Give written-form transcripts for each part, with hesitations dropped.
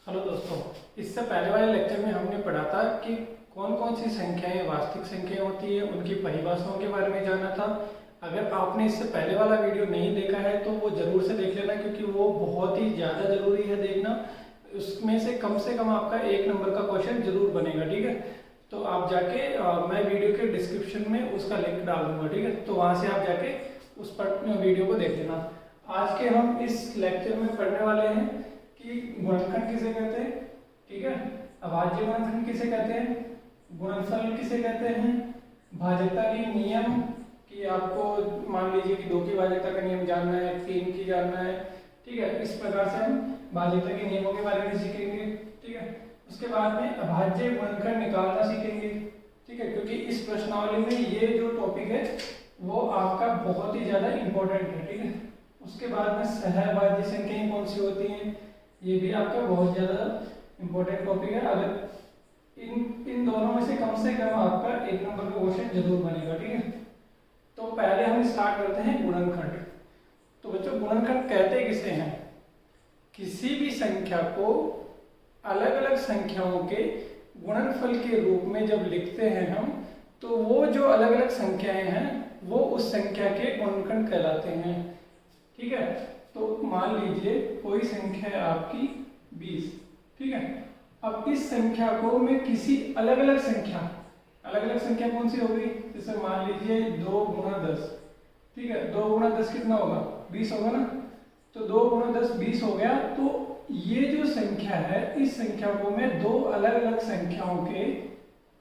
Hello दोस्तों, इससे पहले वाले लेक्चर में हमने पढ़ा था कि कौन कौन सी संख्याएं वास्तविक संख्याएं होती है, उनकी परिभाषाओं के बारे में जाना था। अगर आपने इससे पहले वाला वीडियो नहीं देखा है तो वो ज़रूर से देख लेना, क्योंकि वो बहुत ही ज़्यादा ज़रूरी है देखना। उसमें से कम आपका 1 नंबर का क्वेश्चन जरूर बनेगा, ठीक है। तो आप जाके मैं वीडियो के डिस्क्रिप्शन में उसका लिंक डाल दूंगा, ठीक है। तो वहाँ से आप जाके उस पर वीडियो को देख लेना। आज के हम इस लेक्चर में पढ़ने वाले हैं कि गुणनखंड किसे कहते हैं, ठीक है। अभाज्य गुणनखंड किसे कहते हैं, गुणनफल किसे कहते हैं, भाज्यता के नियम कि आपको मान लीजिए कि 2 की भाज्यता का नियम जानना है, 3 की जानना है, ठीक है। इस प्रकार से हम भाज्यता के नियमों के बारे में सीखेंगे, ठीक है। उसके बाद में अभाज्य गुणनखंड निकालना सीखेंगे, ठीक है, क्योंकि इस प्रश्नावली में ये जो टॉपिक है वो आपका बहुत ही ज्यादा इंपॉर्टेंट है, ठीक है। उसके बाद में सहअभाज्य संख्याएं कौन सी होती हैं, ये भी आपका बहुत ज्यादा इंपॉर्टेंट टॉपिक है। अगर इन दोनों में से कम आपका 1 नंबर का क्वेश्चन जरूर बनेगा, ठीक है। तो पहले हम स्टार्ट करते हैं गुणनखंड। तो बच्चों, गुणनखंड कहते किसे हैं, किसी भी संख्या को अलग अलग संख्याओं के गुणनफल के रूप में जब लिखते हैं हम, तो वो जो अलग अलग संख्याएं हैं वो उस संख्या के गुणनखंड कहलाते हैं, ठीक है। तो मान लीजिए कोई संख्या है आपकी 20, ठीक है। अब इस संख्या को मैं किसी अलग अलग संख्या कौन सी होगी, जैसे मान लीजिए 2 गुणा 10, ठीक है। 2 गुणा 10 कितना होगा, 20 होगा ना। तो 2 गुणा 10 20 हो गया। तो ये जो संख्या है, इस संख्या को मैं 2 अलग अलग संख्याओं के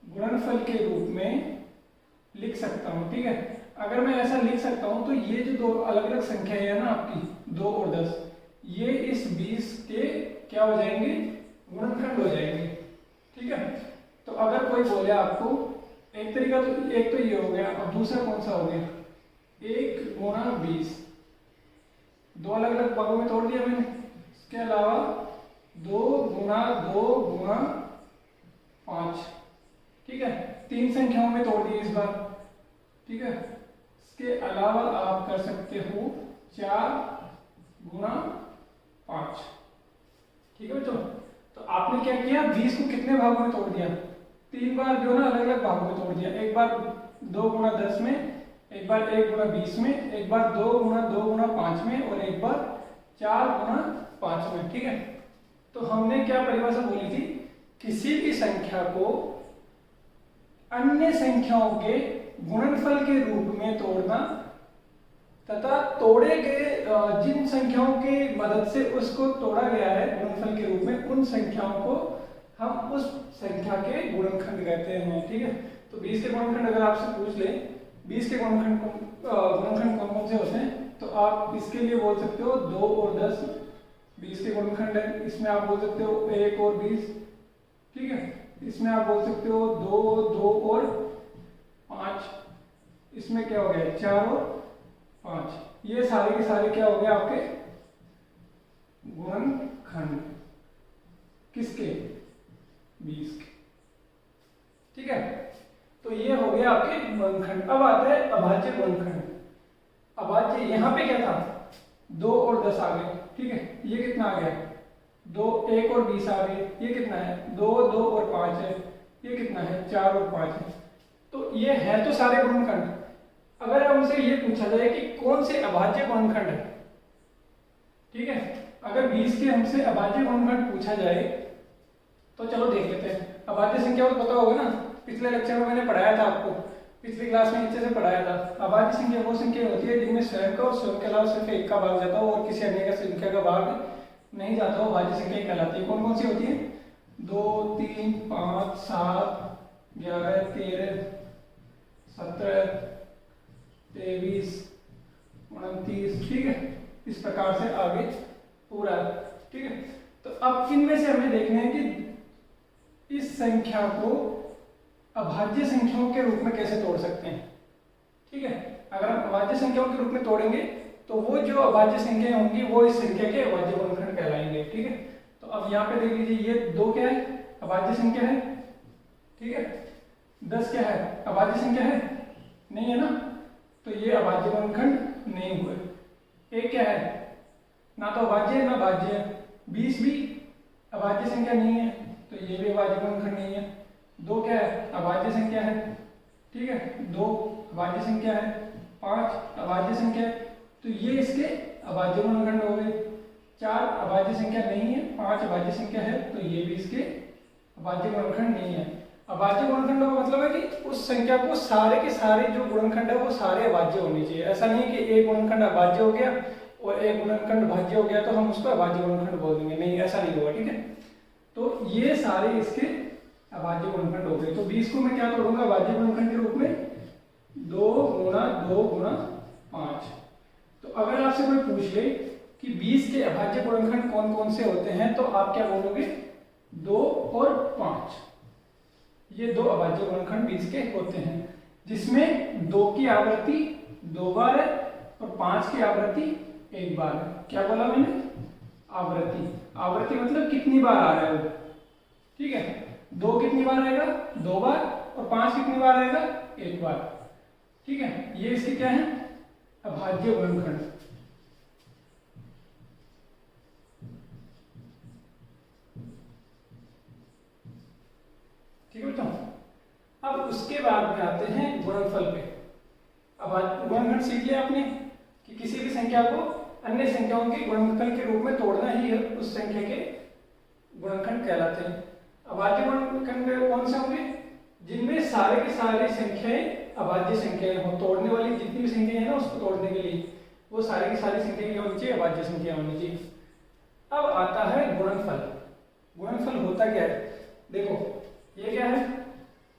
गुणनफल के रूप में लिख सकता हूँ, ठीक है। अगर मैं ऐसा लिख सकता हूँ तो ये जो 2 अलग अलग संख्याएं है ना आपकी 2 और 10, ये इस 20 के क्या हो जाएंगे, गुणनखंड हो जाएंगे, ठीक है। तो अगर कोई बोले आपको एक तरीका, तो एक तो ये हो गया, अब दूसरा कौन सा हो गया, 1 गुणा 20, 2 अलग अलग भागों में तोड़ दिया मैंने। इसके अलावा 2 गुणा 2 गुणा 5, ठीक है, 3 संख्याओं में तोड़ दिए इस बार, ठीक है। इसके अलावा आप कर सकते हो 4 गुणा 5, ठीक है बच्चों। तो आपने क्या किया, 20 को कितने भागों में तोड़ दिया, 3 बार जो ना अलग अलग भागों में तोड़ दिया। एक बार 2 गुणा 10 में, एक बार 1 गुणा 20 में, एक बार 2 गुणा 5 में, और एक बार 4 गुणा 5 में, ठीक है। तो हमने क्या परिभाषा बोली थी, किसी भी संख्या को अन्य संख्याओं के गुणनफल के रूप में तोड़ना तथा तोड़े गए जिन संख्याओं की मदद से उसको तोड़ा गया है गुणनफल के रूप में, उन संख्याओं को हम उस संख्या के गुणनखंड कहते हैं, ठीक है। तो 20 के गुणनखंड अगर आपसे पूछ ले, 20 के गुणनखंड कौन कौन से होते हैं, तो आप इसके लिए बोल सकते हो 2 और 10 20 के गुणनखंड है। इसमें आप बोल सकते हो 1 और 20, ठीक है। इसमें आप बोल सकते हो 2 और 5, इसमें क्या हो गया 4 और 5। ये सारे के सारे क्या हो गए आपके गुणनखंड, किसके, 20 के, ठीक है। तो ये हो गया आपके गुणनखंड। अब आता है अभाज्य गुणनखंड। अभाज्य यहाँ पे क्या था, 2 और 10 आ गए, ठीक है। ये कितना आ गया, 2 1 और 20 आ गए। ये कितना है, 2 और 5 है। ये कितना है, 4 और 5 है। तो ये है तो सारे गुणनखंड। अगर हमसे ये पूछा जाए कि कौन से अभाज्य गुणनखंड है, ठीक है, अगर 20 के हमसे अभाज्य गुणनखंड पूछा जाए तो चलो देख लेते हैं। अभाज्य संख्या को पता होगा ना, पिछले लेक्चर में मैंने पढ़ाया था आपको, पिछली क्लास में नीचे से पढ़ाया था। अभाज्य संख्या वो संख्या होती है जिनमें स्वयं का और स्वयं के अलावा सिर्फ एक का भाग जाता हो और किसी अन्य का संख्या का भाग नहीं जाता हो, अभाज्य संख्या कहलाती है। कौन कौन सी होती है, 2 3 5 7 11 13 17 23 29, ठीक है। इस प्रकार से आगे पूरा, ठीक है। तो अब इनमें से हमें देखना है कि इस संख्या को अभाज्य संख्याओं के रूप में कैसे तोड़ सकते हैं, ठीक है। अगर हम अभाज्य संख्याओं के रूप में तोड़ेंगे तो वो जो अभाज्य संख्याएं होंगी वो इस संख्या के अभाज्य गुणनखंड कहलाएंगे, ठीक है। तो अब यहाँ पे देख लीजिए, ये 2 क्या है, अभाज्य संख्या है, ठीक है। 10 क्या है, अभाज्य संख्या है, नहीं है ना, तो ये अभाज्य गुणनखंड नहीं हुए। एक क्या है, ना तो अभाज्य है ना भाज्य है। 20 भी अभाज्य संख्या नहीं है तो ये भी अभाज्य गुणनखंड नहीं है। 2 क्या है? अभाज्य संख्या है, ठीक है, 2 अभाज्य संख्या है। 5 अभाज्य संख्या है, तो ये इसके अभाज्य गुणनखंड हो गए। 4 अभाज्य संख्या नहीं है, 5 अभाज्य संख्या है, तो ये भी इसके अभाज्य गुणनखंड नहीं है। अभाज्य गुणनखंड का मतलब है कि उस संख्या को सारे के सारे जो गुणनखंड है वो सारे अभाज्य होने चाहिए। ऐसा नहीं कि एक गुणनखंड अभाज्य हो गया और एक गुणनखंड भाज्य हो गया तो हम उसको अभाज्य गुणनखंड बोल देंगे, नहीं, ऐसा नहीं होगा, ठीक है। तो ये सारे इसके अभाज्य गुणनखंड हो गए। तो 20 को मैं क्या तोड़ूंगा अभाज्य गुणनखंड के रूप में? 2 गुणा 2 गुणा 5। तो अगर आपसे कोई पूछ ले कि 20 के अभाज्य गुणनखंड कौन कौन से होते हैं तो आप क्या बोलोगे? 2 और 5। ये 2 अभाज्य गुणनखंड 20 के होते हैं, जिसमें 2 की आवृत्ति 2 बार है और 5 की आवृत्ति 1 बार है। क्या बोला मैंने? आवृत्ति। आवृत्ति मतलब कितनी बार आ रहा है वो, ठीक है। 2 कितनी बार आएगा? 2 बार, और 5 कितनी बार आएगा? 1 बार, ठीक है। ये इसके क्या है? अभाज्य गुणनखंड। ठीक है बच्चों, अब उसके बाद में आते हैं गुणनफल पे। अब गुणनखंड सीख लिया आपने कि किसी भी संख्या को अन्य संख्याओं के गुणनफल के रूप में तोड़ना ही है, उस संख्या के गुणनखंड कहलाते हैं। अभाज्य गुणनखंड कौन से होंगे? जिनमें सारे के सारे संख्याएं अभाज्य संख्याएं हो। तोड़ने वाली जितनी भी संख्याएं हैं ना उसको तोड़ने के लिए वो सारे की सारी संख्या क्या होनी चाहिए? अभाज्य संख्या होनी चाहिए। अब आता है गुणनफल। गुणनफल होता क्या है? देखो, ये क्या है?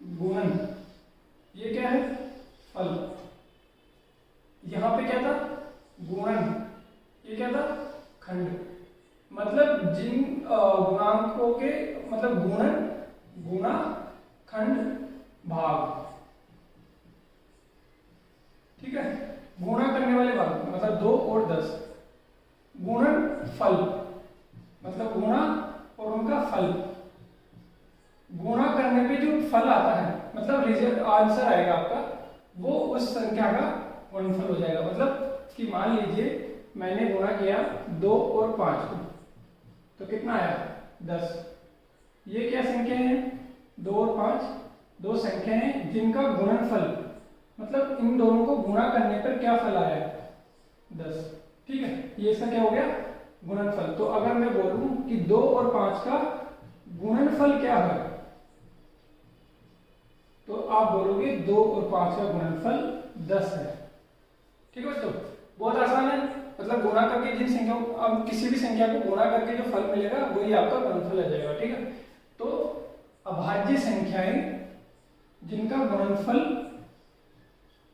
गुणन। ये क्या है? फल। यहां पे क्या था? गुणन। ये क्या था? खंड। मतलब जिन गुणांकों के मतलब गुणन, गुणा, खंड, भाग, ठीक है। गुणा करने वाले भाग मतलब 2 और 10। गुणन फल मतलब गुणा और उनका फल। गुणा करने पे जो फल आता है मतलब रिजल्ट आंसर आएगा आपका, वो उस संख्या का गुणनफल हो जाएगा। मतलब कि मान लीजिए मैंने गुणा किया 2 और 5 को, तो कितना आया? 10। ये क्या संख्या है? 2 और 5 2 संख्या हैं जिनका गुणनफल मतलब इन दोनों को गुणा करने पर क्या फल आया? 10, ठीक है। ये इसका क्या हो गया? गुणनफल। तो अगर मैं बोलूं कि 2 और 5 का गुणनफल क्या है, तो आप बोलोगे 2 और 5 का गुणनफल 10 है, ठीक है। तो बहुत आसान है, मतलब गुणा करके जिन संख्याओं, अब किसी भी संख्या को गुणा करके जो फल मिलेगा वही आपका गुणनफल आ जाएगा, ठीक है। तो अभाज्य संख्याएं जिनका गुणनफल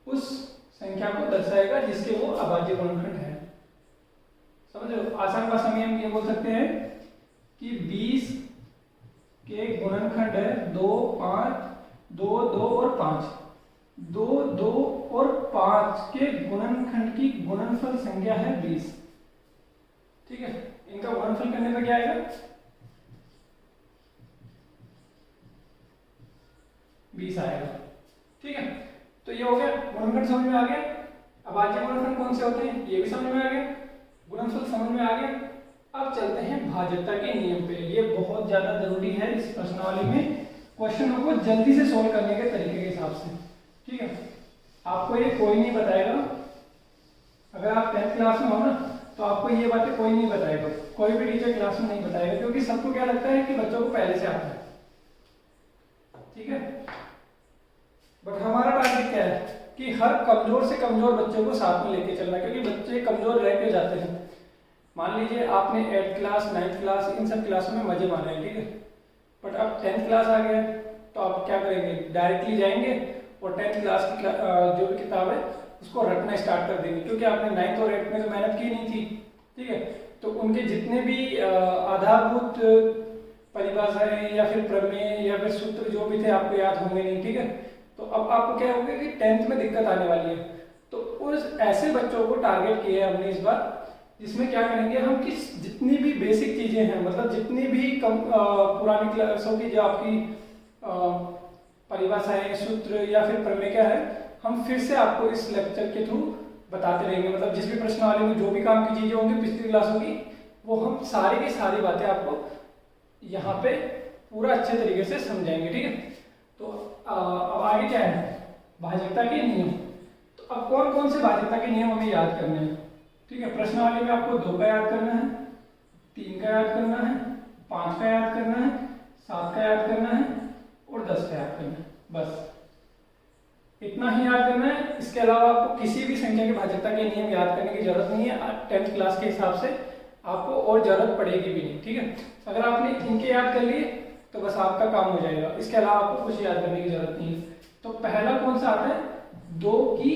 उस संख्या को दर्शाएगा जिसके वो अभाज्य गुणनखंड है। समझ लो, आसान भाषा में हम ये बोल सकते हैं कि 20 के गुणनखंड है 2, 5, 2, 2 और 5। 2, 2 और 5 के गुणनखंड की गुणनफल संख्या है 20, ठीक है। इनका गुणनफल करने पर क्या आएगा? 20 आएगा, ठीक है। तो ये हो गया गुणनखंड, समझ में आ गया। अभाज्य गुणनखंड कौन से होते हैं ये भी समझ में आ गया, गुणनफल समझ में आ गया। अब चलते हैं भाज्यता के नियम पे। ये बहुत ज्यादा जरूरी है इस प्रश्नावली में, क्वेश्चनों को जल्दी से सोल्व करने के तरीके के हिसाब से, ठीक है। आपको ये कोई नहीं बताएगा, अगर आप 10th क्लास में हो ना तो आपको ये बातें कोई नहीं बताएगा, कोई भी टीचर क्लास में नहीं बताएगा, क्योंकि सबको क्या लगता है कि बच्चों को पहले से आता है, ठीक है। बट हमारा टारगेट क्या है कि हर कमजोर से कमजोर बच्चों को साथ में लेके चलना, क्योंकि बच्चे कमजोर रह के जाते हैं। मान लीजिए आपने 8th class 9th class in सब क्लासों में मजे मारे हैं, ठीक है। बट अब 10th क्लास आ गया तो आप क्या करेंगे? डायरेक्टली जाएंगे और 10th क्लास की जो भी किताब है उसको रटना स्टार्ट कर देंगे, क्योंकि आपने 9th और 8th में तो मेहनत की नहीं थी, ठीक है। तो उनके जितने भी आधारभूत परिभाषाएं या फिर प्रमेय या फिर सूत्र जो भी थे आपको याद होंगे नहीं, ठीक है। तो अब आपको क्या होगा कि 10th में दिक्कत आने वाली है। तो उस ऐसे बच्चों को टारगेट किया है हमने इस बार, जिसमें क्या करेंगे हम कि जितनी भी बेसिक चीजें हैं, मतलब जितनी भी पुरानी क्लासों की जो आपकी परिभाषाएं, सूत्र या फिर प्रमेय क्या है, हम फिर से आपको इस लेक्चर के थ्रू बताते रहेंगे। मतलब जिस भी प्रश्नावली में जो भी काम की चीजें होंगी पिछली क्लासों की, वो हम सारी की सारी बातें आपको यहाँ पे पूरा अच्छे तरीके से समझाएंगे, ठीक है। तो अब आगे क्या है, भाजकता के नियम। तो अब कौन कौन से भाजकता के नियम हमें याद करने हैं, ठीक है। प्रश्नावली में आपको 2 का याद करना है, 3 का याद करना है, 5 का याद करना है, 7 का याद करना है और 10 का याद करना है, बस इतना ही याद करना है। इसके अलावा आपको किसी भी संख्या की भाजकता के नियम याद करने की जरूरत नहीं है। 10th क्लास के हिसाब से आपको और जरूरत पड़ेगी भी नहीं, ठीक है। अगर आपने इनके याद कर लिए तो बस आपका काम हो जाएगा, इसके अलावा आपको कुछ याद करने की जरूरत नहीं है। तो पहला कौन सा आता है, 2 की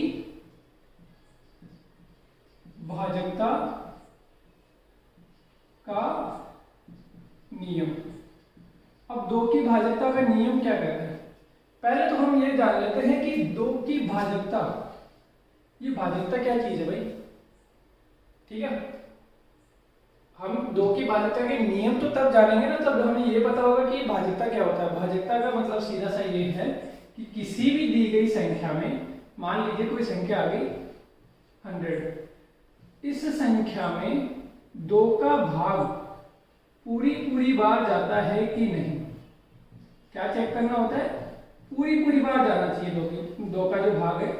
भाजकता का नियम। अब 2 की भाजकता का नियम क्या कहता है, पहले तो हम ये जान लेते हैं कि 2 की भाजकता, ये भाजकता क्या चीज है भाई, ठीक है। हम 2 की भाजकता के नियम तो तब जानेंगे ना, तब हमें ये पता होगा कि भाजकता क्या होता है। भाजकता का मतलब सीधा सा ये है कि किसी भी दी गई संख्या में, मान लीजिए कोई संख्या आ गई 100, इस संख्या में 2 का भाग पूरी बार जाता है कि नहीं, क्या चेक करना होता है, पूरी बार जाना चाहिए। 2 का जो भाग है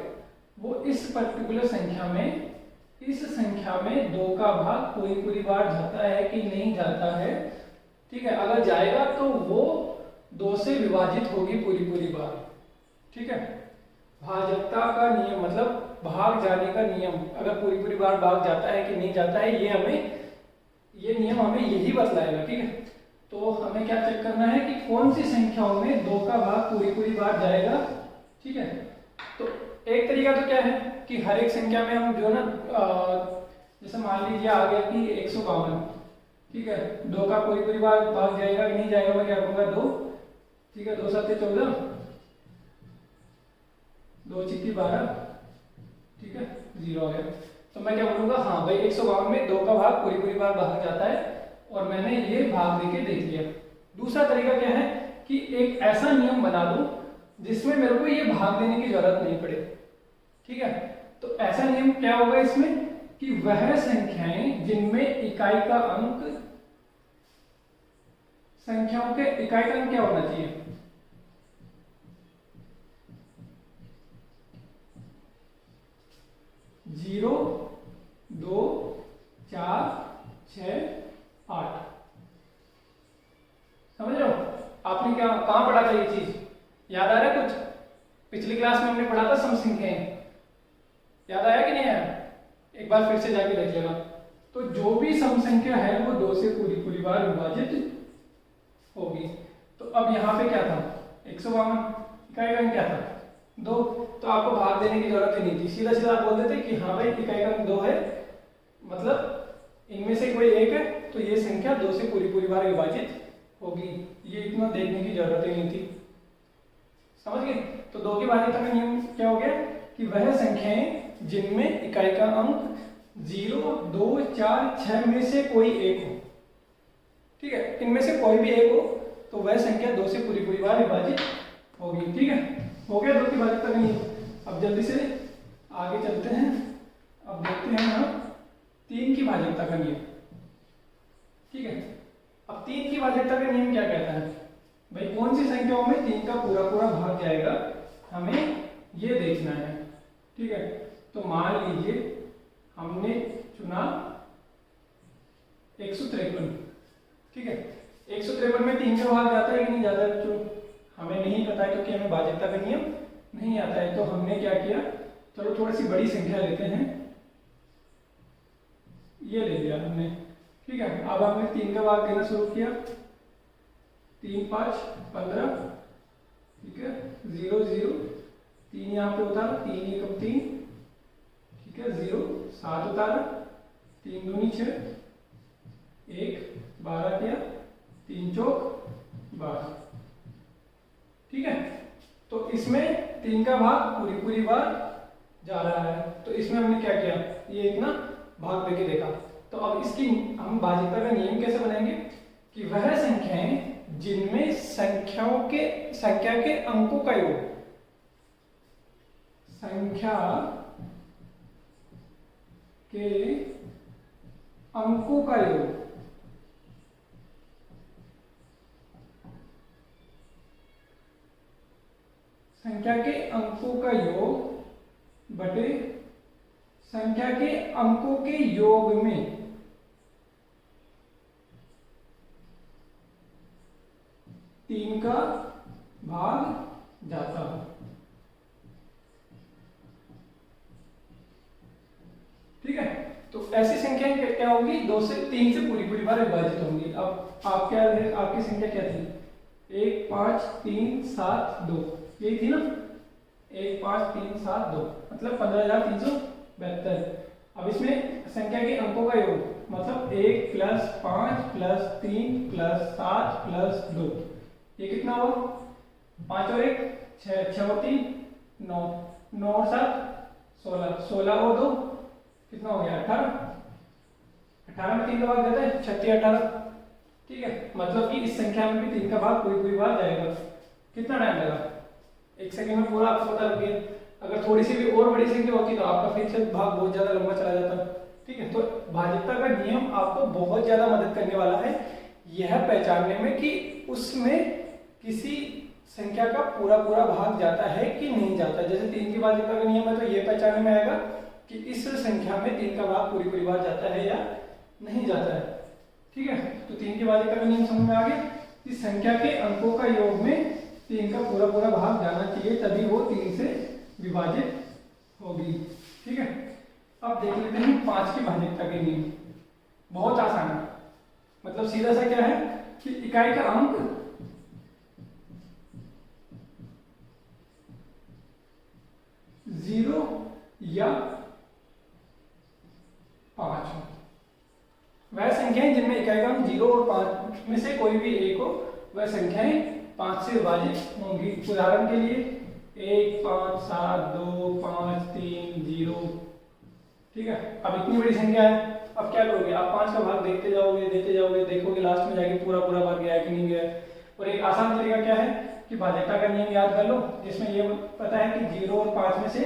वो इस पर्टिकुलर संख्या में, इस संख्या में 2 का भाग पूरी बार जाता है कि नहीं जाता है, ठीक है। अगर जाएगा तो वो 2 से विभाजित होगी पूरी बार, ठीक है। भाजकता का नियम मतलब भाग जाने का नियम, अगर पूरी बार भाग जाता है कि नहीं जाता है, ये नियम हमें यही बतलाएगा, ठीक है। तो हमें क्या चेक करना है कि कौन सी संख्याओं में 2 का भाग पूरी बार जाएगा, ठीक है। तो एक तरीका तो क्या है कि हर एक संख्या में हम जो ना, जैसे मान लीजिए आ गया कि 152, ठीक है, 2 का पूरी बार भाग जाएगा कि नहीं जाएगा, मैं क्या करूंगा 2, ठीक है, 2 7 14, 2 चिट्ठी 12, ठीक है, 0 आ गया। तो मैं क्या बोलूंगा, हाँ भाई 152 में 2 का भाग पूरी बार भाग जाता है और मैंने ये भाग देके देख लिया। दूसरा तरीका क्या है कि एक ऐसा नियम बना दूं जिसमें मेरे को ये भाग देने की जरूरत नहीं पड़े, ठीक है। तो ऐसा नियम क्या होगा इसमें कि वह संख्याएं जिनमें इकाई का अंक, संख्याओं के इकाई का अंक क्या होना चाहिए, 0 2 4 6 8, समझ रहे हो। आपने क्या कहां पढ़ा था, ये चीज याद आ रहा है कुछ, पिछली क्लास में हमने पढ़ा था सम संख्याएं, याद आया कि नहीं आया, एक बार फिर से जाके देख लेना। तो जो भी सम संख्या है वो 2 से पूरी बार विभाजित होगी। तो अब यहाँ पे क्या था, 152, इकाई का अंक क्या था 2, तो आपको भाग देने की जरूरत ही नहीं थी, सीधा आप बोल देते कि हाँ भाई इकाई का अंक 2 है, मतलब इनमें से कोई एक है, तो ये संख्या 2 से पूरी बार विभाजित होगी। ये इतना देखने की जरूरत ही नहीं थी, समझ गए। तो 2 की भाजकता का नियम क्या हो गया कि वह संख्याएं जिनमें इकाई का अंक 0 2 4 6 में से कोई एक हो, ठीक है, इनमें से कोई भी एक हो तो वह संख्या 2 से पूरी बार विभाजित होगी, ठीक है। हो गया 2 की भाजकता का नियम। अब जल्दी से आगे चलते हैं, अब देखते हैं हम 3 की भाजकता का नियम, ठीक है। अब 3 की भाजकता का नियम क्या कहता है भाई, कौन सी संख्याओं में 3 का पूरा भाग जाएगा, हमें ये देखना है, ठीक है। तो मान लीजिए हमने चुना 153, ठीक है, 153 में 3 का भाग जाता है कि नहीं जाता है बच्चों, हमें नहीं पता है क्योंकि हमें भाजकता का नियम नहीं आता है। तो हमने क्या किया, चलो थोड़ी सी बड़ी संख्या लेते हैं, ये ले लिया हमने, ठीक है। अब हमने 3 का भाग देना शुरू किया, 3 5 15, ठीक है, 0 0, 3 यहाँ पे उतारा, 3 1 3, ठीक है, 0 7 उतारा, 3 दूनी 6, 1 12 किया, 3 चौक 12, ठीक है। तो इसमें 3 का भाग पूरी बार जा रहा है, तो इसमें हमने क्या किया, ये इतना भाग देके देखा। तो अब इसकी हम भाजकता का नियम कैसे बनाएंगे कि वह संख्याएं जिनमें संख्या के अंकों का योग, संख्या के अंकों का योग संख्या के अंकों का योग बटे संख्या के अंकों के योग में तीन का भाग जाता है। ठीक है, तो ऐसी संख्याएं क्या होंगी, 2 से 3 से पूरी बार विभाजित होंगी। अब आप क्या है, आपकी संख्या क्या थी, 1 5 3 7 2, यही थी ना, 1 5 3 7 2 मतलब 15,372। अब इसमें संख्या के अंकों का योग मतलब 1 + 5 + 3 + 7 + 2, ये कितना हुआ, 5 और 1 6, 6 और 3 9, 9 और 7 16, 16 और 2 कितना हो गया, 18, 18 में 3 का भाग जाता है, 36 18। ठीक है, मतलब कि इस संख्या में भी 3 का भाग पूरी बार जाएगा। कितना टाइम लगा, 1 सेकंड में पूरा आपको पता लग गया। अगर थोड़ी सी भी और बड़ी संख्या होती तो आपका फिर से भाग बहुत ज्यादा लंबा चला जाता। ठीक है, तो भाज्यता का नियम आपको बहुत ज्यादा मदद करने वाला है यह पहचानने में कि उसमें किसी संख्या का पूरा भाग जाता है कि नहीं जाता। जैसे 3 की भाज्यता का नियम है, तो ये पहचानने में आएगा कि इस संख्या में 3 का भाग पूरी बार जाता है या नहीं जाता है। ठीक है, तो 3 की भाज्यता का नियम समझ में आ गया कि संख्या के अंकों का योग में 3 का पूरा भाग जाना चाहिए, तभी वो 3 से विभाजित होगी। ठीक है, अब देख लेते हैं 5 की भाज्यता के नियम। बहुत आसान है, मतलब सीधा सा क्या है कि इकाई का अंक जीरो या 5 हो। वह संख्याएं जिनमें इकाई का अंक 0 और 5 में से कोई भी एक हो, वह संख्याएं 5 से विभाजित होंगी। उदाहरण के लिए 1 5 7 2 5 3 0। ठीक है, अब इतनी बड़ी संख्या है, अब क्या करोगे आप, 5 का भाग देखते जाओगे, देखोगे लास्ट में जाके पूरा भाग गया कि नहीं गया। और एक आसान तरीका क्या है कि भाज्यता का नियम याद कर लो, जिसमें ये पता है कि 0 और 5 में से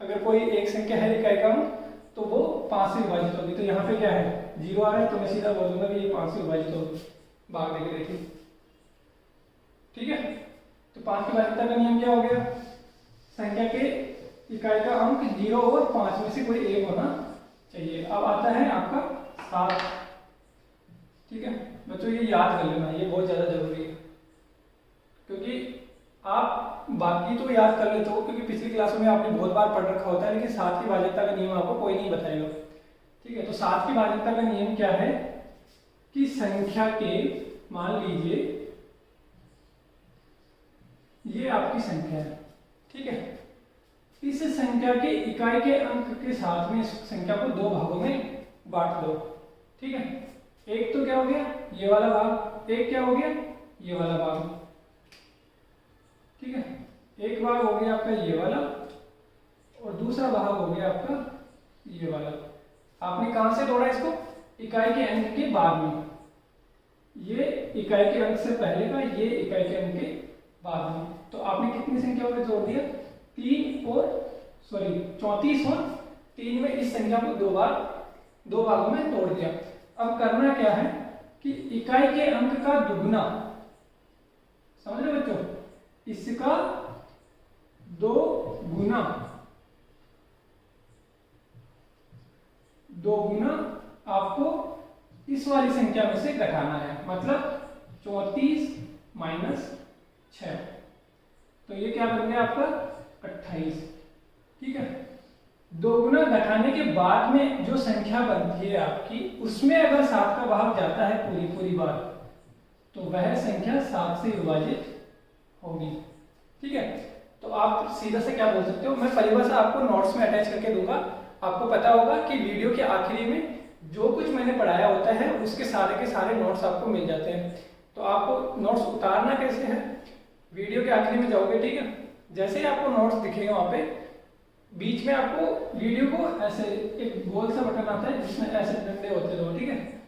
अगर कोई एक संख्या है इकाई का अंक तो वो 5 से विभाजित होगी। तो यहाँ पे क्या है, 0 आ रहा है, तो मैं सीधा बोलूंगा कि ये 5 से विभाजित होगी। भाग देके देखिए। ठीक है, तो 5 की भाज्यता का नियम क्या हो गया, संख्या के इकाई का अंक 0 और 5 में से कोई एक होना चाहिए। अब आता है आपका 7। ठीक है बच्चों, ये याद कर लेना, ये बहुत ज्यादा जरूरी है, क्योंकि आप बाकी तो याद कर लेते हो क्योंकि पिछली क्लासों में आपने बहुत बार पढ़ रखा होता है, लेकिन 7 की भाज्यता का नियम आपको कोई नहीं बताएगा। ठीक है, तो 7 की भाज्यता का नियम क्या है कि संख्या के, मान लीजिए ये आपकी संख्या है। ठीक है, इस संख्या के इकाई के अंक के साथ में इस संख्या को 2 भागों में बांट दो। ठीक है, एक तो क्या हो गया, ये वाला भाग, एक क्या हो गया, ये वाला भाग। ठीक है, एक भाग हो गया आपका ये वाला और दूसरा भाग हो गया आपका ये वाला। आपने कहां से तोड़ा इसको, इकाई के अंक के बाद में, ये इकाई के अंक से पहले का, ये इकाई के अंक के बाद में। तो आपने कितनी संख्याओं में जोड़ दिया, 34 और 3 में इस संख्या को 2 भागों में तोड़ दिया। अब करना क्या है कि इकाई के अंक का दुगुना, समझ रहे बच्चों, इसका 2 गुना आपको इस वाली संख्या में से घटाना है, मतलब 34 - 6, तो ये क्या बन गया आपका 28। ठीक है, 2 गुना घटाने के बाद में जो संख्या बनती है आपकी, उसमें अगर 7 का भाग जाता है पूरी बार, तो वह संख्या 7 से विभाजित होगी। ठीक है, तो आप सीधा से क्या बोल सकते हो, मैं परिभाषा आपको नोट्स में अटैच करके दूंगा। आपको पता होगा कि वीडियो के आखिरी में जो कुछ मैंने पढ़ाया होता है उसके सारे के सारे नोट्स आपको मिल जाते हैं। तो आपको नोट्स उतारना कैसे है, वीडियो के आखिरी में जाओगे। ठीक है, जैसे ही आपको नोट्स दिखेगा वहां पे बीच में आपको वीडियो को ऐसे एक गोल सा बटन आता है जिसमें ऐसे डंडे होते हैं, ठीक है,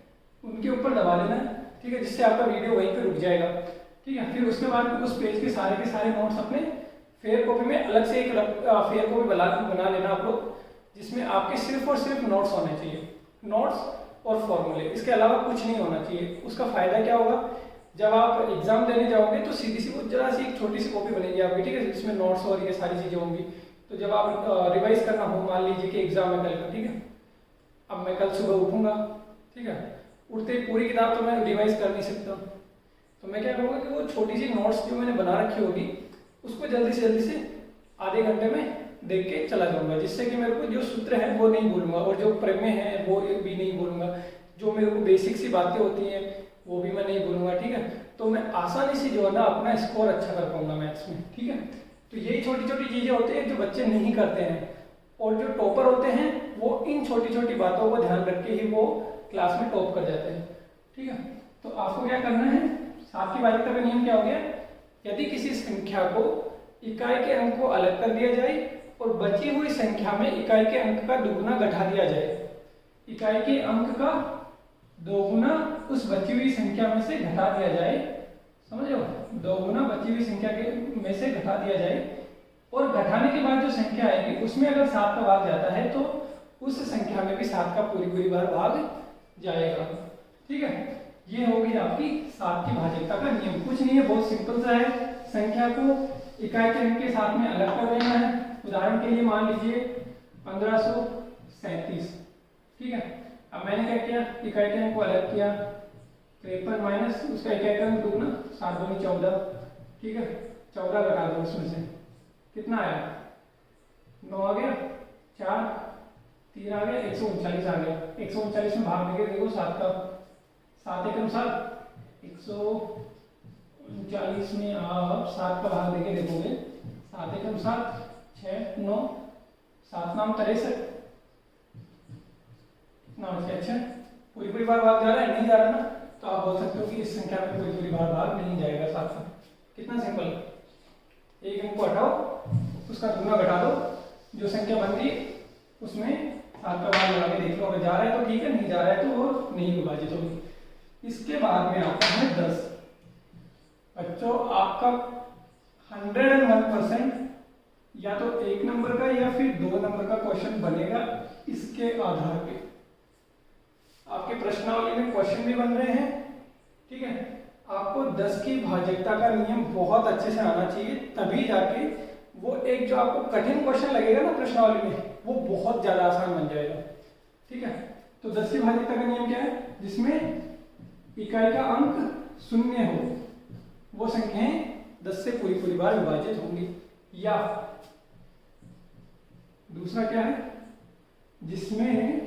उनके ऊपर दबा देना है। ठीक है, जिससे आपका वीडियो वहीं पे रुक जाएगा। ठीक है, फिर उसके बाद उस पेज के सारे नोट्स अपने फेयर कॉपी में अलग से एक फेयर कॉपी बना लेना आप लोग, जिसमें आपके सिर्फ और सिर्फ नोट्स होने चाहिए, नोट्स और फॉर्मूले, इसके अलावा कुछ नहीं होना चाहिए। उसका फायदा क्या होगा, जब आप एग्जाम देने जाओगे तो सीधी सी वो जरा सी एक छोटी सी कॉपी बनेगी आपकी, ठीक है, जिसमें नोट्स और ये सारी चीजें होंगी। तो जब आप रिवाइज करना हो, मान लीजिए कि एग्जाम है कल का, ठीक है, अब मैं कल सुबह उठूंगा, ठीक है, उठते ही पूरी किताब तो मैं रिवाइज कर नहीं सकता, तो मैं क्या करूँगा कि वो छोटी सी नोट्स जो मैंने बना रखी होगी उसको जल्दी से आधे घंटे में देख के चला जाऊंगा, जिससे कि मेरे को जो सूत्र है वो नहीं भूलूंगा और जो प्रमेय है वो भी नहीं भूलूंगा, जो मेरे को बेसिक सी बातें होती हैं वो भी मैं नहीं भूलूंगा, ठीक है। तो मैं आसानी से जो है ना अपना स्कोर अच्छा कर पाऊंगा मैथ्स में, ठीक है। तो यही छोटी छोटी चीजें होती हैं जो बच्चे नहीं करते हैं, और जो टॉपर होते हैं वो इन छोटी छोटी बातों को ध्यान रख के ही वो क्लास में टॉप कर जाते हैं, ठीक है। तो आपको क्या करना है, सात की भाज्यता का नियम क्या हो गया, यदि किसी संख्या को इकाई के अंक को अलग कर दिया जाए और बची हुई संख्या में इकाई के अंक का दुगुना घटा दिया जाए, इकाई के अंक का दोगुना उस बची हुई संख्या में से घटा दिया जाए, समझ लो, दोगुना बची हुई संख्या के में से घटा दिया जाए, और घटाने के बाद जो संख्या आएगी उसमें अगर 7 का भाग जाता है तो उस संख्या में भी 7 का पूरी बार भाग जाएगा, ठीक है। ये होगी आपकी 7 की भाज्यता का नियम। कुछ नहीं है, बहुत सिंपल सा है, संख्या को इकाई के अंक के साथ में अलग कर देना है। उदाहरण के लिए मान लीजिए 1537, ठीक है। अब मैंने क्या किया, इकाई के अंक को अलग किया, 53 माइनस उसका इकाई का अंक दुगुना, 7 दूनी 14, ठीक है, 14 घटा दो उसमें से, कितना आया, 9 आ गया, 4 3 आ गया, 139 आ गया। 139 में भाग देके देखो 7 का, 7 एकम 7, 139 में आप 7 का भाग देके देखोगे, 7 एकम 7, 6 9 7 नाम 63 ना, अच्छा पूरी बार भाग जा रहा है, नहीं जा रहा ना, तो आप बोल सकते हो कि इस संख्या में पूरी बार भाग नहीं जाएगा 7 का। कितना सिंपल, एक अंक को हटाओ, उसका दुगना घटा दो, जो संख्या बन गई उसमें 7 का भाग लगा के देख लो, अगर जा रहा है तो ठीक है, नहीं जा रहा है तो वो नहीं विभाजित होगी। इसके बाद में आता है 10। बच्चों आपका 101% या तो 1 नंबर का या फिर 2 नंबर का क्वेश्चन बनेगा। इसके आधार पे आपके प्रश्नावली में क्वेश्चन भी बन रहे हैं, ठीक है। आपको 10 की भाज्यता का नियम बहुत अच्छे से आना चाहिए, तभी जाके वो एक जो आपको कठिन क्वेश्चन लगेगा ना प्रश्नावली में, वो बहुत ज्यादा आसान बन जाएगा, ठीक है। तो 10 की भाज्यता का नियम क्या है, जिसमें इकाई का अंक 0 हो, वो संख्याएं 10 से पूरी बार विभाजित होंगी। या दूसरा क्या है, जिसमें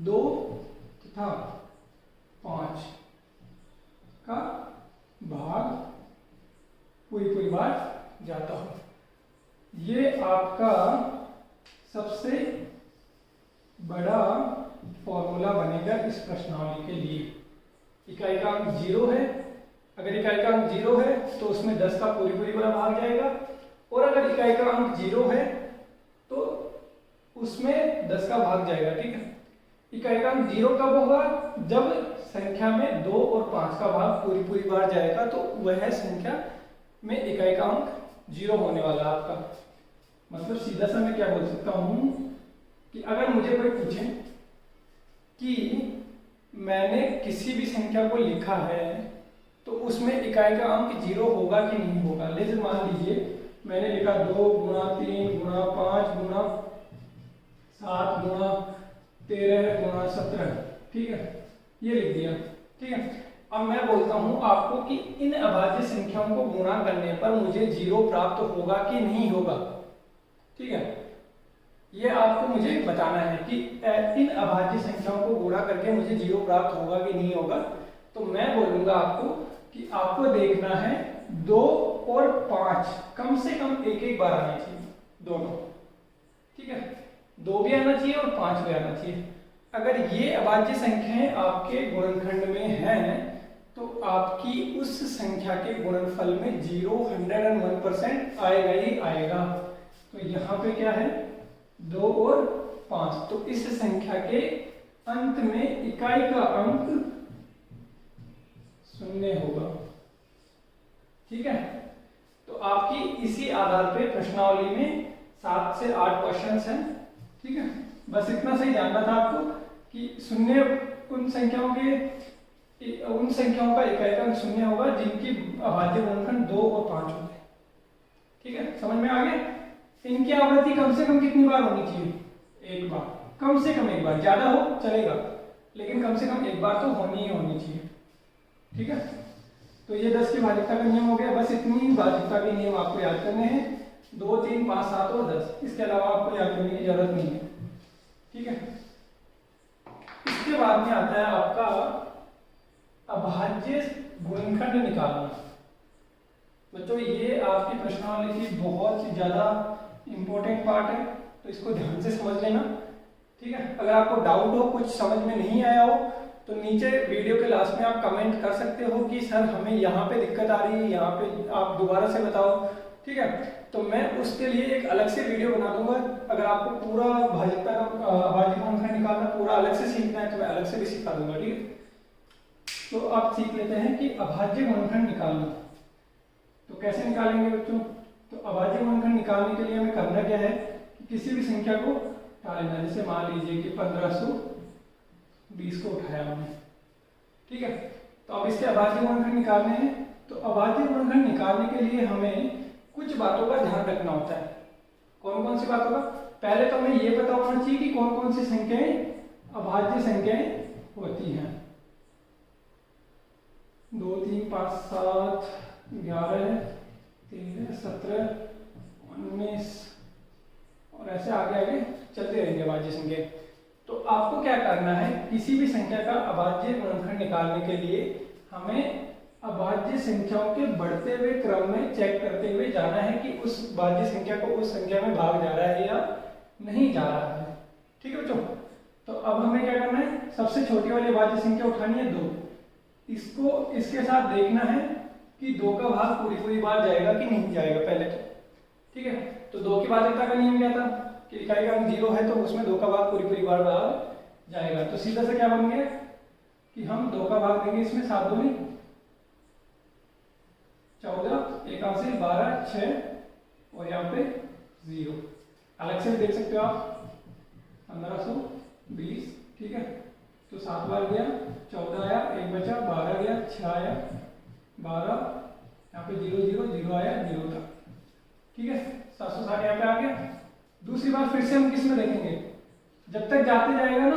2 तथा 5 का भाग पूरी बार जाता हो। ये आपका सबसे बड़ा फॉर्मूला बनेगा इस प्रश्नावली के लिए। इकाई का अंक 0 है, अगर इकाई का अंक 0 है तो उसमें 10 का पूरी बार भाग जाएगा, और अगर इकाई का अंक 0 है तो उसमें 10 का भाग जाएगा, ठीक है। इकाई का अंक 0 कब होगा, जब संख्या में 2 और 5 का भाग पूरी बार जाएगा, तो वह संख्या में इकाई का अंक 0 होने वाला आपका। मतलब सीधा सा मैं क्या बोल सकता हूं कि अगर मुझे कोई पूछे कि मैंने किसी भी संख्या को लिखा है तो उसमें इकाई का अंक 0 होगा कि नहीं होगा। जैसे मान लीजिए मैंने लिखा 2 गुणा 3 गुणा 5 गुणा 7 गुणा 13 गुणा 17, ठीक है, ये लिख दिया, ठीक है। अब मैं बोलता हूं आपको कि इन अभाज्य संख्याओं को गुणा करने पर मुझे 0 प्राप्त होगा कि नहीं होगा, ठीक है। ये आपको मुझे बताना है कि इन अभाज्य संख्याओं को गुणा करके मुझे 0 प्राप्त होगा कि नहीं होगा। तो मैं बोलूंगा आपको कि आपको देखना है 2 और 5 कम से कम एक बार आना चाहिए, दोनों, ठीक है, 2 भी आना चाहिए और 5 भी आना चाहिए। अगर ये अभाज्य संख्याएं आपके गुणनखंड में हैं तो आपकी उस संख्या के गुणनफल में 101% आएगा ही आएगा। तो यहाँ पे क्या है, 2 और 5, तो इस संख्या के अंत में इकाई का अंक 0 होगा, ठीक है। तो आपकी इसी आधार पे प्रश्नावली में 7 से 8 क्वेश्चंस हैं, ठीक है। बस इतना सही जानना था आपको कि शून्य उन संख्याओं का इकाई का अंक शून्य होगा जिनकी अभाज्य गुणनखंड 2 और 5 होते हैं। ठीक है, समझ में आ गया? इनकी आवृत्ति कम से कम कितनी बार होनी चाहिए? एक बार, कम से कम एक बार, ज्यादा हो चलेगा लेकिन कम से कम एक बार तो होनी ही होनी चाहिए। ठीक है, तो ये 10 की भाज्यता का नियम हो गया। बस इतनी भाज्यता के नियम आपको याद करने हैं, 2, 3, 5, 7 और 10। इसके अलावा आपको याद करने की जरूरत नहीं है। ठीक है, इसके बाद में आता है आपका अभाज्य गुणनखंड निकालना। बच्चों ये आपकी प्रश्नावली की बहुत ही ज्यादा इंपॉर्टेंट पार्ट है, तो इसको ध्यान से समझ लेना। ठीक है, अगर आपको डाउट हो, कुछ समझ में नहीं आया हो, तो नीचे वीडियो के लास्ट में आप कमेंट कर सकते हो कि सर हमें यहाँ पे दिक्कत आ रही है, यहाँ पे आप दोबारा से बताओ। ठीक है, तो मैं उसके लिए एक अलग से वीडियो बना दूंगा। अगर आपको पूरा भाज्यता का अभाज्य गुणनखंड निकालना पूरा अलग से सीखना है तो मैं अलग से भी सिखा दूंगा। ठीक है, तो आप सीख लेते हैं कि अभाज्य गुणनखंड निकालना तो कैसे निकालेंगे बच्चों। तो अभाज्य गुणनखंड निकालने के लिए हमें करना क्या है कि किसी भी संख्या को उठा लेना। जैसे मान लीजिए कि 1520 को उठाया हमने। ठीक है, तो अब इसके अभाज्य गुणनखंड निकालने हैं। तो अभाज्य गुणनखंड निकालने के लिए हमें कुछ बातों का ध्यान रखना होता है। कौन कौन सी बातों का? पहले तो हमें ये पता होना चाहिए कि कौन कौन सी संख्याएं अभाज्य संख्याएं होती हैं। 2, 3, 5, 7, 11, 13, 17, 19 और ऐसे आगे आगे चलते रहेंगे अभाज्य संख्या। तो आपको क्या करना है, किसी भी संख्या का अभाज्य गुणनखंड निकालने के लिए हमें अभाज्य संख्याओं के बढ़ते हुए क्रम में चेक करते हुए जाना है कि उस भाज्य संख्या को उस संख्या में भाग जा रहा है या नहीं जा रहा है। ठीक है बच्चों, तो अब हमें क्या करना है, सबसे छोटी वाली अभाज्य संख्या उठानी है 2। इसको इसके साथ देखना है कि 2 का भाग पूरी बार जाएगा कि नहीं जाएगा पहले तो। ठीक है, तो 2 की भाज्यता का नियम क्या था कि इकाई का अंक 0 है तो उसमें 2 का भाग पूरी बार जाएगा। तो सीधा से क्या बन गया कि हम 2 का भाग देंगे इसमें, 7 दूनी 14, 1 से 12, 6 और यहाँ पे 0। अलग से भी देख सकते हो आप, 1520। ठीक है, तो 7 बार गया, 14 आया, 1 बचा, 12 गया, 6 आया, 12, यहाँ पे 0 0 0 आया, 0 था। ठीक है, 760 यहाँ पे आ गया। दूसरी बार फिर से हम किस में देखेंगे, जब तक जाते जाएगा ना,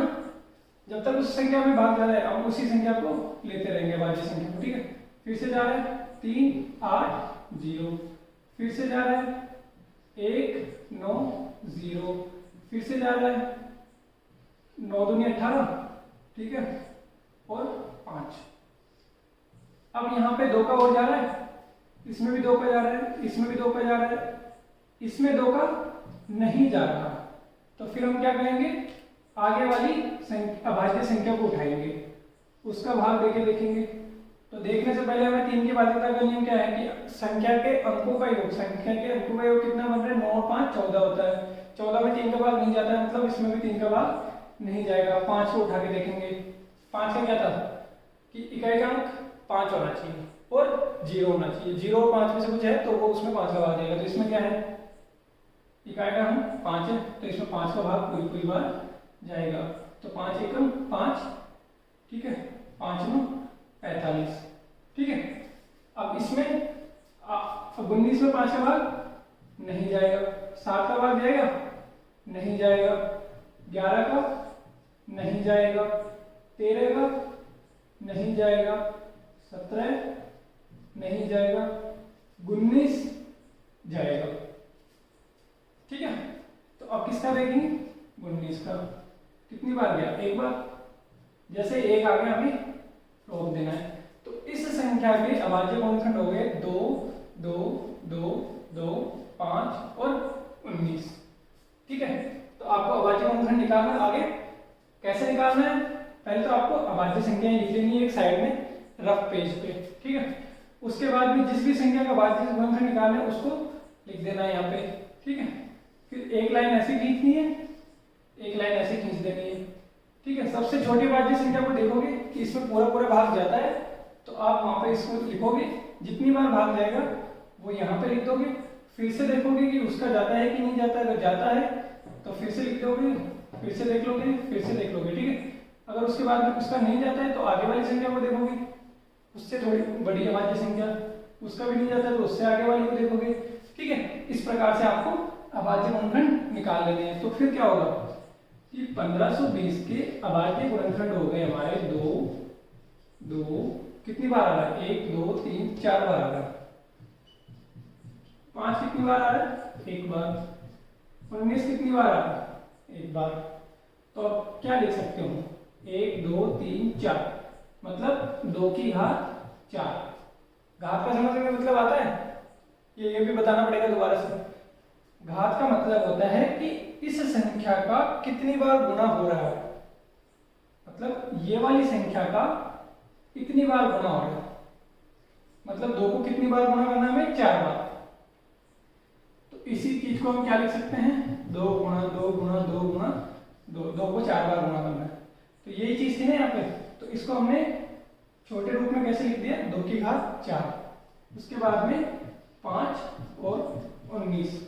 जब तक उस संख्या में भाग जा रहा है हम उसी संख्या को लेते रहेंगे भाज्य संख्या को। ठीक है, फिर से जा रहा है 3, 8, 0, फिर से जा रहा है 1, 9, 0, फिर से जा रहा है 9 दूनी 18। ठीक है, और 5। अब यहाँ पे 2 का और जा रहा है, इसमें भी 2 का जा रहा है, इसमें भी 2 का जा रहा है, इसमें 2 का नहीं जा रहा। तो फिर हम क्या करेंगे, आगे वाली अभाज्य संख्या को उठाएंगे, उसका भाग देके देखेंगे। तो देखने से पहले हमें 3 की भाज्यता का नियम क्या है कि संख्या के अंकों का योग, संख्या के अंकों का योग कितना बन रहा है, 9 और 5 14 होता है। 14 में 3 का भाग नहीं जाता है, मतलब इसमें भी 3 का भाग नहीं जाएगा। 5 को उठा के देखेंगे, 5 का क्या था कि इकाई का अंक 5 होना चाहिए और 0 होना चाहिए। 0 और 5 में से कुछ है तो वो उसमें 5 का भाग जाएगा। तो इसमें क्या है, इकाई का अंक 5 है तो इसमें 5 का भाग पूरी बार जाएगा। तो 5 एकम 5। ठीक है, 5 9 45। ठीक है, अब इसमें 19 में 5 का भाग नहीं जाएगा, 7 का भाग जाएगा नहीं जाएगा, 11 का नहीं जाएगा, 13 का नहीं जाएगा, 17 नहीं जाएगा, 19 जाएगा। ठीक है, तो अब किसका देखेंगे, 19 का। कितनी बार गया, एक बार। जैसे 1 आ गया हमें रोक देना है। तो इस संख्या के अभाज्य गुणनखंड हो गए 2, 2, 2, 2, 5 और 19। ठीक है, तो आपको अभाज्य गुणनखंड निकालना है। आगे कैसे निकालना है, पहले तो आपको अभाज्य संख्याएं लिख लेनी है एक साइड में रफ पेज पे। ठीक है, उसके बाद में जिस भी संख्या का अभाज्य गुणनखंड निकालना है उसको लिख देना है यहाँ पे। ठीक है, फिर एक लाइन ऐसी खींचनी है, एक लाइन ऐसे खींच देनी है। ठीक है, सबसे छोटी भाज्य संख्या को देखोगे कि इसमें पूरा भाग जाता है तो आप वहां पे इसको लिखोगे, जितनी बार भाग जाएगा वो यहाँ पे लिख दोगे। फिर से देखोगे कि उसका जाता है कि नहीं जाता है, अगर जाता है तो फिर से लिख दोगे, फिर से देख लोगे, फिर से देख लोगे। ठीक है, बाद में उसका नहीं जाता है तो आगे वाली संख्या को देखोगे, उससे थोड़ी बड़ी अभाज्य संख्या, उसका भी नहीं जाता है तो उससे आगे वाली को देखोगे। ठीक है, इस प्रकार से आपको अभाज्य गुणनखंड निकाल लेने हैं। तो फिर क्या होगा कि 1520 के अभाज्य गुणनखंड हो गए हमारे दो कितनी बार आ रहा है, 1 2 3 4 बार आ रहा है, 5 कितनी बार आ रहा है, 1 बार, 19 कितनी बार आ रहा है, 1 बार। तो अब क्या लिख सकते हो, 1 2 3 4, मतलब 2 की घात 4। घात का समझने में मतलब आता है, ये भी बताना पड़ेगा दोबारा से। घात का मतलब होता है कि इस संख्या का कितनी बार गुणा हो रहा है, मतलब ये वाली संख्या का कितनी बार गुणा हो रहा है, मतलब 2 को कितनी बार गुणा करना है, 4 बार। तो इसी चीज को हम क्या लिख सकते हैं, 2 गुणा 2 गुणा 2 गुणा 2, 2 को 4 बार गुणा करना है। तो यही चीज थी ना यहाँ पे, तो इसको हमने छोटे रूप में कैसे लिख दिया, 2 की घात 4, उसके बाद में 5 और 19।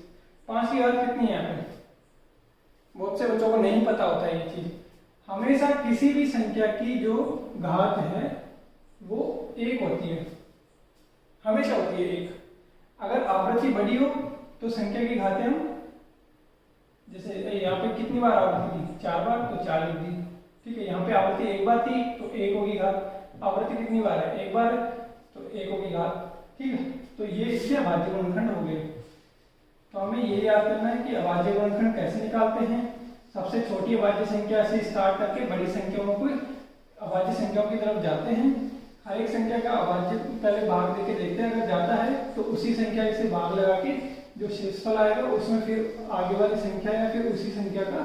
5 की घात कितनी है यहाँ पे, बहुत से बच्चों को नहीं पता होता है ये चीज। हमेशा किसी भी संख्या की जो घात है वो 1 होती है, हमेशा होती है 1। अगर आवृत्ति बड़ी हो तो संख्या की घातें हम, जैसे यहाँ पे कितनी बार आवृत्ति थी, 4 बार, तो 4 लिख दी। ठीक है, यहाँ पे आवृत्ति 1 बार थी तो 1 होगी घात, आवृत्ति कितनी बार है, 1 बार तो 1 होगी घात। ठीक है, तो ये इसके अभाज्य गुणनखंड हो गए। तो हमें ये याद करना है कि अभाज्य गुणनखंड कैसे निकालते हैं। सबसे छोटी अभाज्य संख्या से स्टार्ट करके बड़ी संख्याओं को अभाज्य संख्याओं की तरफ जाते हैं। हर एक संख्या का अभाज्य पहले भाग देके देखते हैं, अगर जाता है तो उसी संख्या से भाग लगा के जो शेषफल आएगा उसमें फिर आगे वाली संख्या या फिर उसी संख्या का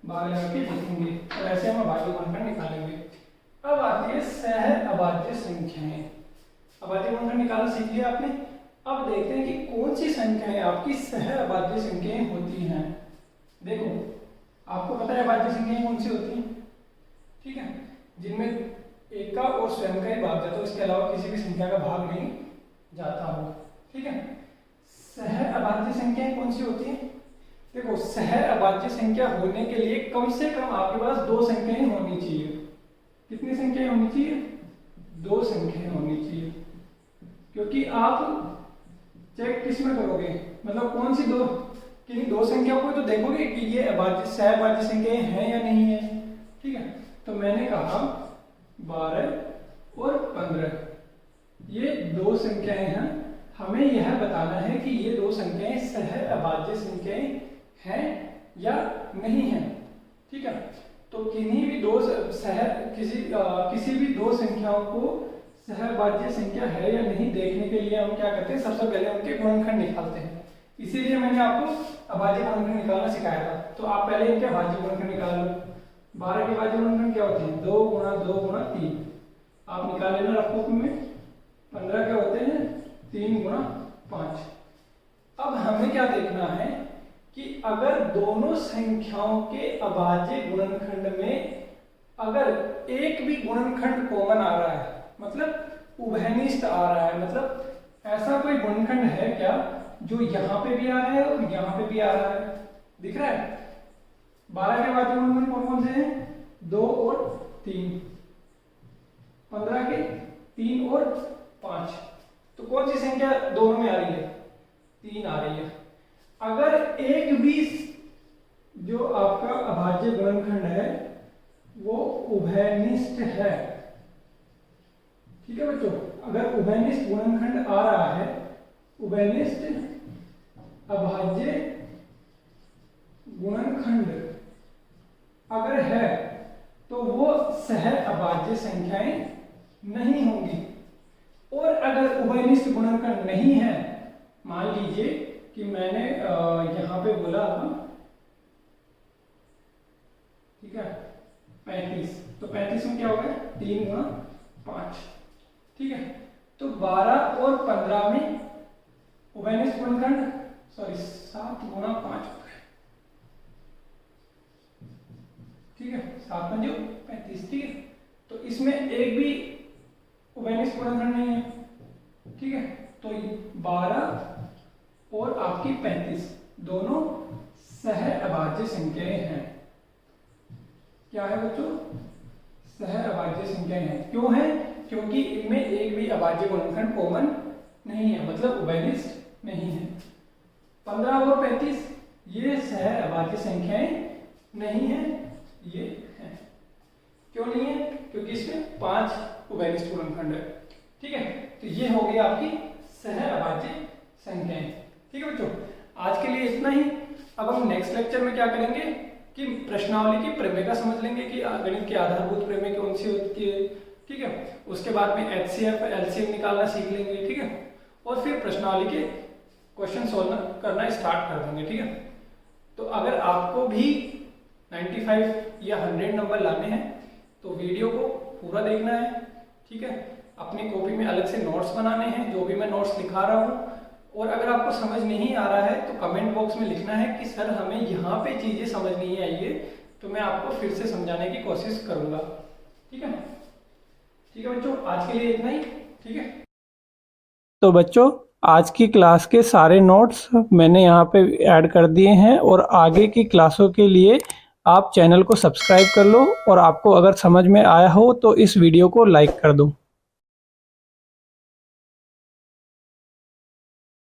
भाग लगा के लिखेंगे, और ऐसे हम अभाज्य गुणनखंड निकालेंगे। अब आती है सह अभाज्य संख्याएं। अभाज्य गुणनखंड निकालना सीख लिया आपने। अब देखते हैं कि कौन सी संख्याएं आपकी सह अभाज्य संख्याएं होती हैं। देखो, आपको पता है अभाज्य संख्याएं कौन सी होती हैं, ठीक है, जिनमें एक का और स्वयं का ही भाग जाता है, इसके अलावा किसी भी संख्या का भाग नहीं जाता हो। ठीक है, सह अभाज्य संख्याएं कौन सी होती हैं। देखो, सह अभाज्य संख्या होने के लिए कम से कम आपके पास 2 संख्याएं होनी चाहिए। कितनी संख्याएं होनी चाहिए, 2 संख्याएं होनी चाहिए। क्योंकि आप चेक किस में करोगे, मतलब कौन सी किन्हीं 2 संख्याओं को तो देखोगे कि ये अभाज्य सह अभाज्य संख्याएं हैं या नहीं है। ठीक है, तो मैंने कहा 12 और 15 ये 2 संख्याएं हैं। हमें यह बताना है कि ये 2 संख्याएं सह अभाज्य संख्याएं हैं या नहीं है। ठीक है, तो किसी भी 2 संख्याओं को सहअभाज्य संख्या है या नहीं देखने के लिए हम क्या करते हैं, सबसे पहले उनके गुणनखंड निकालते हैं। इसीलिए मैंने आपको अभाज्य गुणनखंड निकालना सिखाया था। तो आप पहले इनके अभाज्य गुणनखंड निकाल लो। 12 के अभाज्य गुणनखंड क्या होते हैं, 2 गुणा 2 गुणा 3, आप निकाल लेना रफ कॉपी में। 15 क्या होते हैं, 3 गुणा 5। अब हमें क्या देखना है कि अगर दोनों संख्याओं के अभाज्य गुणनखंड में अगर एक भी गुणनखंड कॉमन आ रहा है, मतलब उभयनिष्ठ आ रहा है, मतलब ऐसा कोई गुणनखंड है क्या जो यहाँ पे भी आ रहा है और यहाँ पे भी आ रहा है, दिख रहा है। 12 के अभाज्य गुणनखंड कौन कौन से हैं, 2 और 3। 15 के 3 और 5। तो कौन सी संख्या दोनों में आ रही है, 3 आ रही है। अगर एक भी जो आपका अभाज्य गुणनखंड है वो उभयनिष्ठ है, ठीक है बच्चों, अगर उभयनिष्ठ गुणनखंड आ रहा है, उभयनिष्ठ अभाज्य गुणनखंड अगर है तो वो सह अभाज्य संख्याएं नहीं होंगी। और अगर उभयनिष्ठ गुणनखंड नहीं है, मान लीजिए कि मैंने यहां पे बोला, ठीक है, 35, तो 35 में क्या होगा, 3 गुणा 5। ठीक है, तो 12 और 15 में उभयनिष्ठ गुणनखंड 7 गुणा 5 हो गए। ठीक है, 7 पंजे 35। ठीक है, तो इसमें एक भी उभयनिष्ठ गुणनखंड नहीं है। ठीक है, तो 12 और आपकी 35 दोनों सह अभाज्य संख्याएं हैं। क्या है बच्चों, सहअभाज्य संख्याएं हैं। क्यों है? क्योंकि इनमें एक भी अभाज्य गुणनखंड कॉमन नहीं है, मतलब उभयनिष्ठ नहीं है। 15 और 35 ये सहअभाज्य संख्याएं नहीं है, ये है। क्यों नहीं है? क्योंकि इसमें 5 उभयनिष्ठ गुणनखंड है। ठीक है, तो ये हो गई आपकी सहअभाज्य संख्याएं। ठीक है बच्चों, आज के लिए इतना ही। अब हम नेक्स्ट लेक्चर में क्या करेंगे कि प्रश्नावली की प्रमेय समझ लेंगे कि गणित की आधारभूत प्रमेय कौन सी होती है। ठीक है, उसके बाद में HCF LCM निकालना सीख लेंगे। ठीक है, और फिर प्रश्नावली के क्वेश्चन सॉल्व करना स्टार्ट कर देंगे। ठीक है, तो अगर आपको भी 95 या 100 नंबर लाने हैं तो वीडियो को पूरा देखना है। ठीक है, अपनी कॉपी में अलग से नोट्स बनाने हैं, जो भी मैं नोट्स लिखा रहा हूँ। और अगर आपको समझ नहीं आ रहा है तो कमेंट बॉक्स में लिखना है कि सर हमें यहाँ पे चीजें समझ नहीं आई है, तो मैं आपको फिर से समझाने की कोशिश करूंगा। ठीक है, ठीक है बच्चों, आज के लिए इतना ही। ठीक है, तो बच्चों आज की क्लास के सारे नोट्स मैंने यहाँ पे ऐड कर दिए हैं, और आगे की क्लासों के लिए आप चैनल को सब्सक्राइब कर लो, और आपको अगर समझ में आया हो तो इस वीडियो को लाइक कर दो।